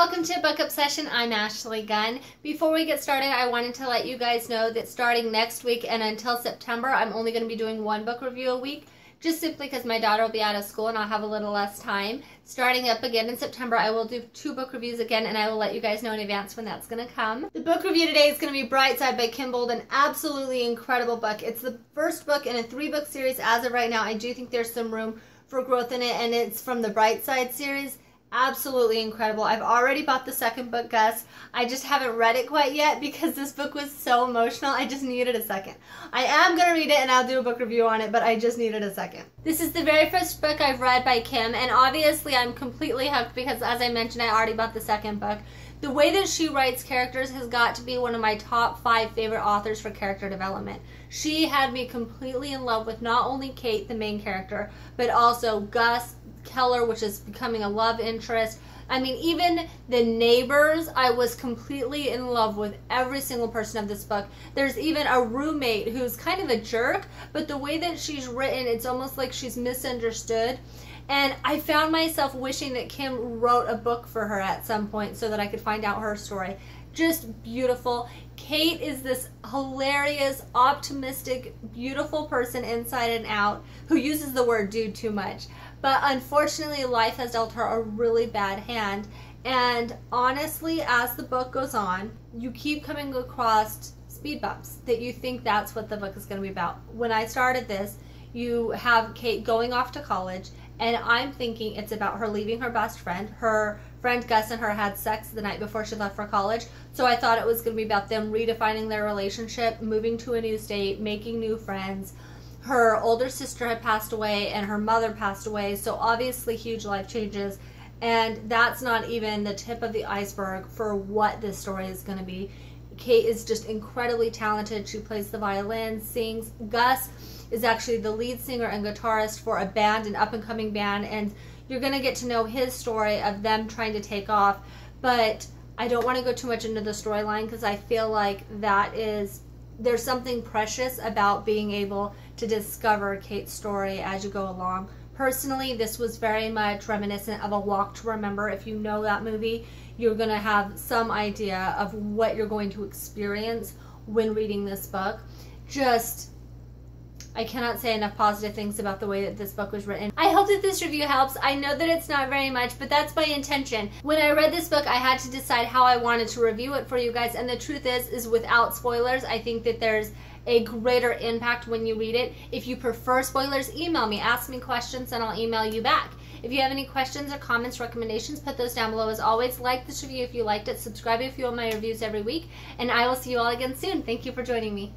welcome to Book Obsession. I'm Ashley Gunn. Before we get started, I wanted to let you guys know that starting next week and until September, I'm only going to be doing one book review a week, just simply because my daughter will be out of school and I'll have a little less time. Starting up again in September, I will do 2 book reviews again, and I will let you guys know in advance when that's going to come. The book review today is going to be Brightside by Kim Holden. Absolutely incredible book. It's the first book in a 3-book series as of right now. I do think there's some room for growth in it, and it's from the Brightside series. Absolutely incredible. I've already bought the second book, Gus. I just haven't read it quite yet because this book was so emotional. I just needed a second. I am going to read it and I'll do a book review on it, but I just needed a second. This is the very first book I've read by Kim, and obviously I'm completely hooked because, as I mentioned, I already bought the second book. The way that she writes characters has got to be one of my top 5 favorite authors for character development. She had me completely in love with not only Kate, the main character, but also Gus, Keller, which is becoming a love interest. I mean, even the neighbors, I was completely in love with every single person of this book. There's even a roommate who's kind of a jerk, but the way that she's written, it's almost like she's misunderstood. And I found myself wishing that Kim wrote a book for her at some point so that I could find out her story. Just beautiful. Kate is this hilarious, optimistic, beautiful person inside and out who uses the word dude too much. But unfortunately, life has dealt her a really bad hand. And honestly, as the book goes on, you keep coming across speed bumps that you think that's what the book is going to be about. When I started this, you have Kate going off to college, and I'm thinking it's about her leaving her best friend. Her friend Gus and her had sex the night before she left for college, so I thought it was going to be about them redefining their relationship, moving to a new state, making new friends. Her older sister had passed away and her mother passed away, so obviously huge life changes, and that's not even the tip of the iceberg for what this story is going to be. Kate is just incredibly talented. She plays the violin, sings. Gus is actually the lead singer and guitarist for a band, an up-and-coming band, and you're going to get to know his story of them trying to take off. But I don't want to go too much into the storyline because I feel like there's something precious about being able to discover Kate's story as you go along. Personally, this was very much reminiscent of A Walk to Remember. If you know that movie, you're going to have some idea of what you're going to experience when reading this book. I cannot say enough positive things about the way that this book was written. I hope that this review helps. I know that it's not very much, but that's my intention. When I read this book, I had to decide how I wanted to review it for you guys, and the truth is without spoilers, I think that there's a greater impact when you read it. If you prefer spoilers, email me, ask me questions, and I'll email you back. If you have any questions or comments, recommendations, put those down below. As always, like this review if you liked it, subscribe if you want my reviews every week, and I will see you all again soon. Thank you for joining me.